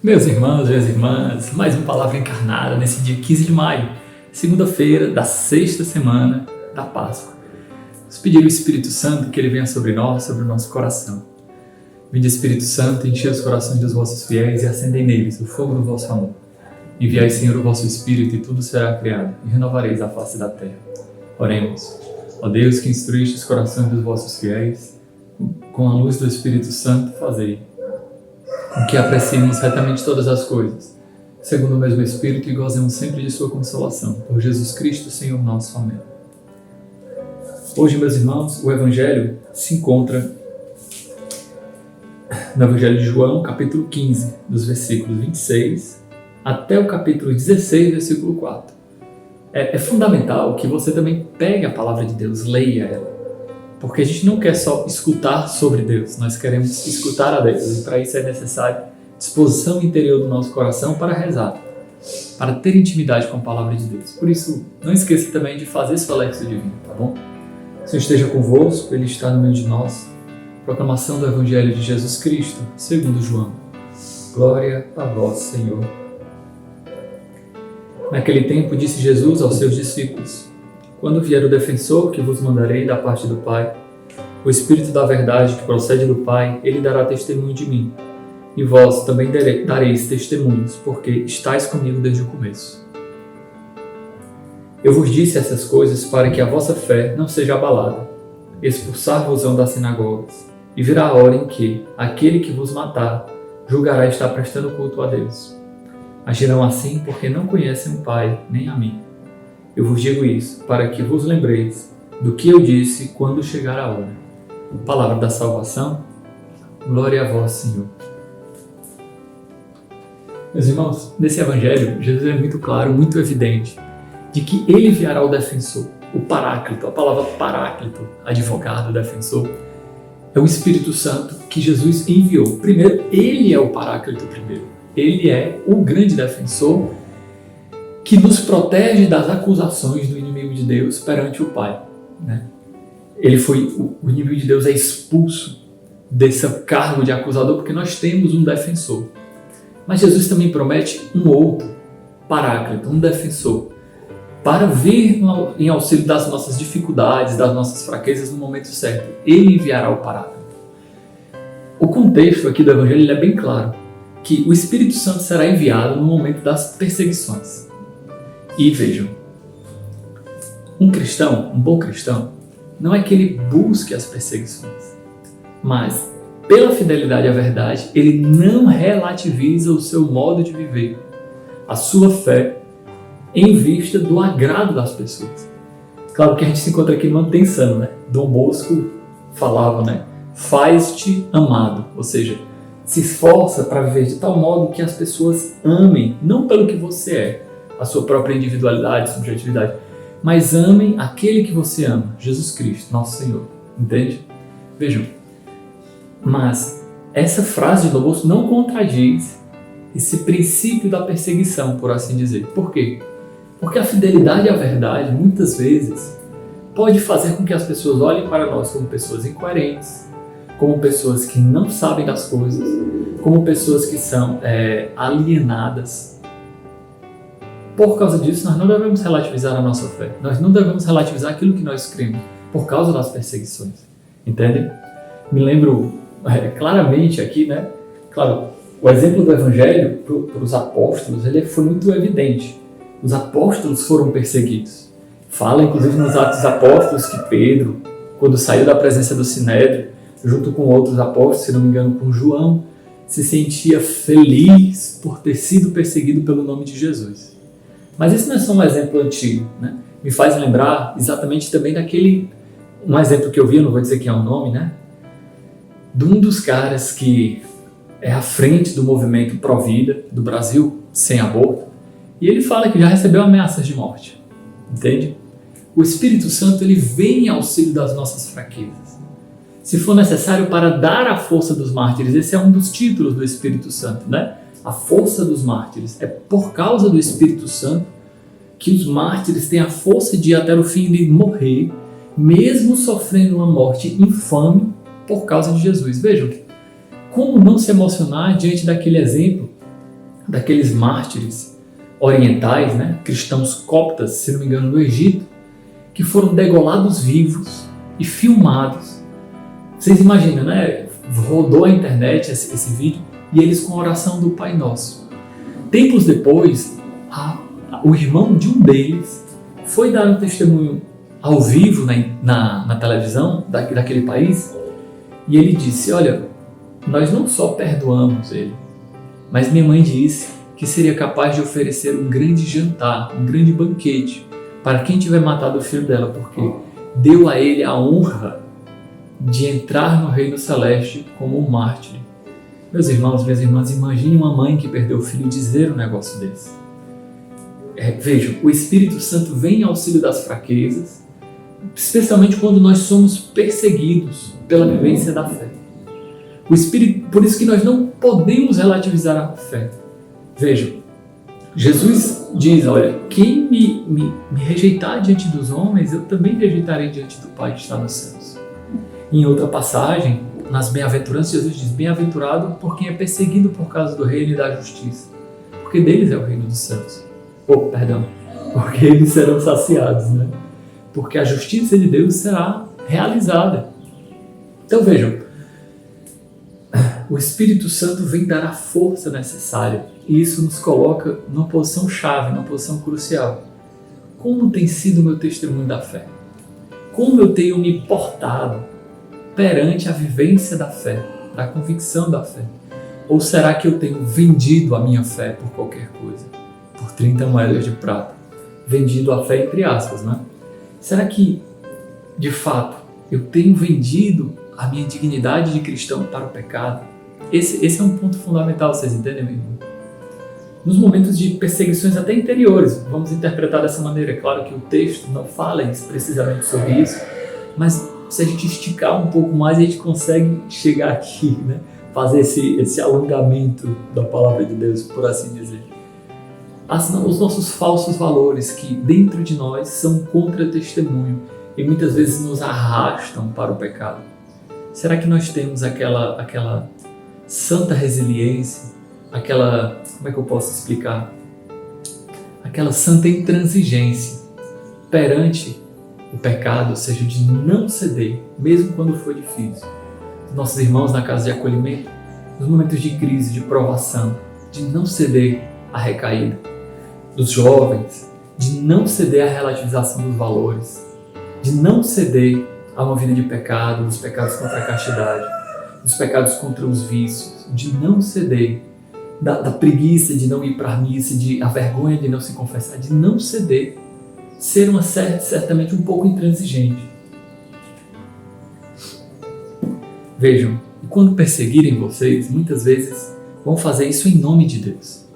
Meus irmãos, minhas irmãs, mais uma palavra encarnada nesse dia 15 de maio, segunda-feira da sexta semana da Páscoa. Vamos pedir ao Espírito Santo que Ele venha sobre nós, sobre o nosso coração. Vinde, Espírito Santo, enchei os corações dos vossos fiéis e acendei neles o fogo do vosso amor. Enviai, Senhor, o vosso Espírito e tudo será criado e renovareis a face da terra. Oremos. Ó Deus, que instruíste os corações dos vossos fiéis, com a luz do Espírito Santo fazei com que apreciemos retamente todas as coisas, segundo o mesmo Espírito, e gozemos sempre de sua consolação. Por Jesus Cristo, Senhor nosso. Amém. Hoje, meus irmãos, o Evangelho se encontra no Evangelho de João, capítulo 15, dos versículos 26 até o capítulo 16, versículo 4. É fundamental que você também pegue a palavra de Deus, leia ela. Porque a gente não quer só escutar sobre Deus, nós queremos escutar a Deus. E para isso é necessário disposição interior do nosso coração para rezar, para ter intimidade com a palavra de Deus. Por isso, não esqueça também de fazer sua Lexio Divina, tá bom? O Senhor esteja convosco, Ele está no meio de nós. Proclamação do Evangelho de Jesus Cristo, segundo João. Glória a vós, Senhor. Naquele tempo disse Jesus aos seus discípulos: quando vier o defensor que vos mandarei da parte do Pai, o Espírito da verdade que procede do Pai, ele dará testemunho de mim. E vós também dareis testemunhos, porque estáis comigo desde o começo. Eu vos disse essas coisas para que a vossa fé não seja abalada. Expulsar-vos-ão das sinagogas, e virá a hora em que aquele que vos matar julgará estar prestando culto a Deus. Agirão assim porque não conhecem o Pai nem a mim. Eu vos digo isso, para que vos lembreis do que eu disse quando chegar a hora. Palavra da salvação, glória a vós, Senhor. Meus irmãos, nesse Evangelho, Jesus é muito claro, muito evidente, de que Ele enviará o defensor, o Paráclito. A palavra Paráclito, advogado, defensor, é o Espírito Santo que Jesus enviou. Primeiro, Ele é o Paráclito primeiro. Ele é o grande defensor que nos protege das acusações do inimigo de Deus perante o Pai. Né? O inimigo de Deus é expulso desse cargo de acusador porque nós temos um defensor. Mas Jesus também promete um outro Paráclito, um defensor, para vir em auxílio das nossas dificuldades, das nossas fraquezas no momento certo. Ele enviará o Paráclito. O contexto aqui do Evangelho é bem claro, que o Espírito Santo será enviado no momento das perseguições. E vejam, um bom cristão, não é que ele busque as perseguições, mas, pela fidelidade à verdade, ele não relativiza o seu modo de viver, a sua fé, em vista do agrado das pessoas. Claro que a gente se encontra aqui numa tensão, né? Dom Bosco falava, né? Faz-te amado, ou seja, se esforça para viver de tal modo que as pessoas amem, não pelo que você é, a sua própria individualidade, subjetividade, mas amem aquele que você ama, Jesus Cristo, nosso Senhor. Entende? Vejam, mas essa frase de Dom Bosco não contradiz esse princípio da perseguição, por assim dizer. Por quê? Porque a fidelidade à verdade, muitas vezes, pode fazer com que as pessoas olhem para nós como pessoas incoerentes, como pessoas que não sabem das coisas, como pessoas que são alienadas. Por causa disso, nós não devemos relativizar a nossa fé. Nós não devemos relativizar aquilo que nós cremos por causa das perseguições. Entendem? Me lembro claramente aqui, né? Claro, o exemplo do Evangelho para os apóstolos ele foi muito evidente. Os apóstolos foram perseguidos. Fala, inclusive, nos Atos dos Apóstolos que Pedro, quando saiu da presença do Sinédrio, junto com outros apóstolos, se não me engano, com João, se sentia feliz por ter sido perseguido pelo nome de Jesus. Mas isso não é só um exemplo antigo, né? Me faz lembrar exatamente também um exemplo que eu vi, eu não vou dizer que é o nome, né? De um dos caras que é à frente do movimento Pró-Vida do Brasil, sem aborto, e ele fala que já recebeu ameaças de morte, entende? O Espírito Santo, ele vem em auxílio das nossas fraquezas. Se for necessário para dar a força dos mártires, esse é um dos títulos do Espírito Santo, né? A força dos mártires. É por causa do Espírito Santo que os mártires têm a força de ir até o fim de morrer, mesmo sofrendo uma morte infame por causa de Jesus. Vejam, como não se emocionar diante daquele exemplo daqueles mártires orientais, né, cristãos coptas, se não me engano, no Egito, que foram degolados vivos e filmados. Vocês imaginam, né? Rodou a internet esse vídeo e eles com a oração do Pai Nosso. Tempos depois, o irmão de um deles foi dar um testemunho ao vivo na televisão daquele país e ele disse: olha, nós não só perdoamos ele, mas minha mãe disse que seria capaz de oferecer um grande jantar, um grande banquete para quem tiver matado o filho dela, porque deu a ele a honra de entrar no reino celeste como um mártir. Meus irmãos, minhas irmãs, imagine uma mãe que perdeu o filho dizer um negócio desse. Vejam, o Espírito Santo vem em auxílio das fraquezas, especialmente quando nós somos perseguidos pela vivência da fé. O Espírito, por isso que nós não podemos relativizar a fé. Vejam, Jesus diz: olha, quem me rejeitar diante dos homens, eu também rejeitarei diante do Pai que está nos céus. Em outra passagem, nas bem-aventuranças, Jesus diz: bem-aventurado por quem é perseguido por causa do reino e da justiça, porque deles é o reino dos céus. Porque eles serão saciados, né? Porque a justiça de Deus será realizada. Então vejam, o Espírito Santo vem dar a força necessária e isso nos coloca numa posição chave, numa posição crucial. Como tem sido o meu testemunho da fé? Como eu tenho me portado perante a vivência da fé, da convicção da fé? Ou será que eu tenho vendido a minha fé por qualquer coisa? Por 30 moedas de prata. Vendido a fé entre aspas, né? Será que, de fato, eu tenho vendido a minha dignidade de cristão para o pecado? Esse é um ponto fundamental, vocês entendem, meu irmão? Nos momentos de perseguições até interiores, vamos interpretar dessa maneira. É claro que o texto não fala precisamente sobre isso, mas se a gente esticar um pouco mais, a gente consegue chegar aqui, né? Fazer esse alongamento da palavra de Deus, por assim dizer. Os nossos falsos valores que dentro de nós são contra-testemunho e muitas vezes nos arrastam para o pecado. Será que nós temos aquela santa resiliência, como é que eu posso explicar? Aquela santa intransigência perante o pecado, ou seja, de não ceder, mesmo quando for difícil. Nossos irmãos na casa de acolhimento, nos momentos de crise, de provação, de não ceder à recaída. Dos jovens, de não ceder à relativização dos valores, de não ceder a uma vida de pecado, dos pecados contra a castidade, dos pecados contra os vícios, de não ceder da preguiça de não ir para a missa, a vergonha de não se confessar, de não ceder, ser certamente um pouco intransigente. Vejam, e quando perseguirem vocês, muitas vezes vão fazer isso em nome de Deus.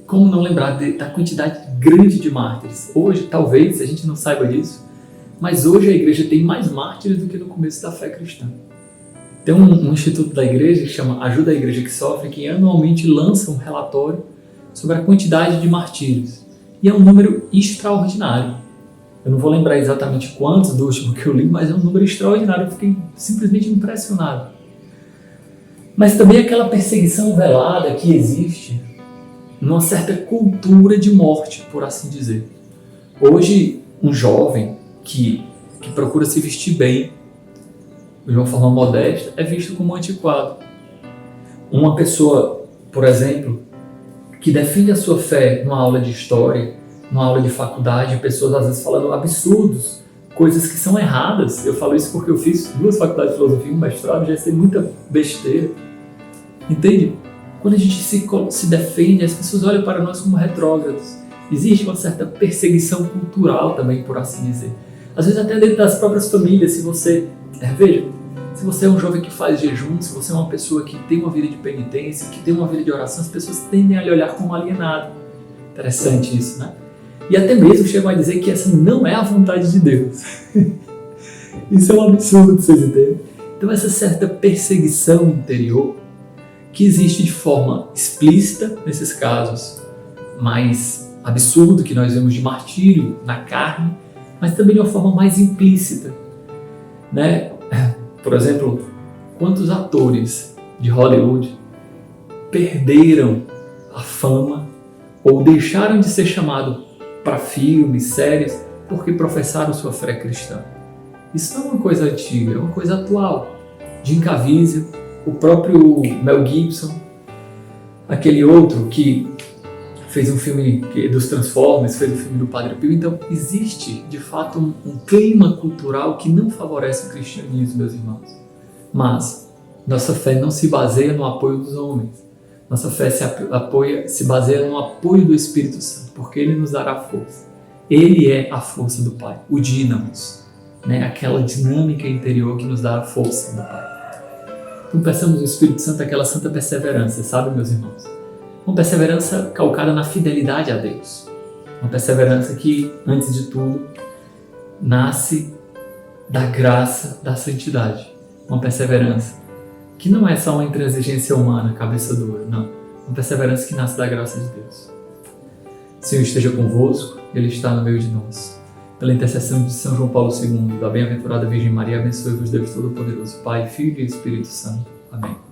Como não lembrar da quantidade grande de mártires? Hoje, talvez, a gente não saiba disso, mas hoje a igreja tem mais mártires do que no começo da fé cristã. Tem um instituto da igreja que chama Ajuda a Igreja que Sofre, que anualmente lança um relatório sobre a quantidade de martírios. E é um número extraordinário. Eu não vou lembrar exatamente quantos do último que eu li, mas é um número extraordinário. Eu fiquei simplesmente impressionado. Mas também aquela perseguição velada que existe numa certa cultura de morte, por assim dizer. Hoje, um jovem que procura se vestir bem, de uma forma modesta, é visto como antiquado. Uma pessoa, por exemplo, que defende a sua fé numa aula de história, numa aula de faculdade, pessoas às vezes falando absurdos, coisas que são erradas. Eu falo isso porque eu fiz 2 faculdades de filosofia e um mestrado, já sei muita besteira. Entende? Quando a gente se defende, as pessoas olham para nós como retrógrados. Existe uma certa perseguição cultural também, por assim dizer. Às vezes até dentro das próprias famílias, se você é um jovem que faz jejum, se você é uma pessoa que tem uma vida de penitência, que tem uma vida de oração, as pessoas tendem a lhe olhar como alienado. Interessante isso, né? E até mesmo chegam a dizer que essa não é a vontade de Deus. Isso é um absurdo, vocês entendem? Então essa certa perseguição interior, que existe de forma explícita nesses casos, mais absurdo que nós vemos de martírio na carne, mas também de uma forma mais implícita, né? Por exemplo, quantos atores de Hollywood perderam a fama ou deixaram de ser chamados para filmes, séries, porque professaram sua fé cristã. Isso não é uma coisa antiga, é uma coisa atual. Jim Caviezel, o próprio Mel Gibson, aquele outro que fez um filme dos Transformers, fez um filme do Padre Pio. Então, existe, de fato, um clima cultural que não favorece o cristianismo, meus irmãos. Mas nossa fé não se baseia no apoio dos homens. Nossa fé se baseia no apoio do Espírito Santo, porque Ele nos dará força. Ele é a força do Pai, o dínamos, né? Aquela dinâmica interior que nos dá a força do Pai. Então, peçamos ao Espírito Santo aquela santa perseverança, sabe, meus irmãos? Uma perseverança calcada na fidelidade a Deus. Uma perseverança que, antes de tudo, nasce da graça da santidade. Uma perseverança que não é só uma intransigência humana, cabeça dura, não. Uma perseverança que nasce da graça de Deus. O Senhor esteja convosco, Ele está no meio de nós. Pela intercessão de São João Paulo II, da bem-aventurada Virgem Maria, abençoe-vos Deus Todo-Poderoso, Pai, Filho e Espírito Santo. Amém.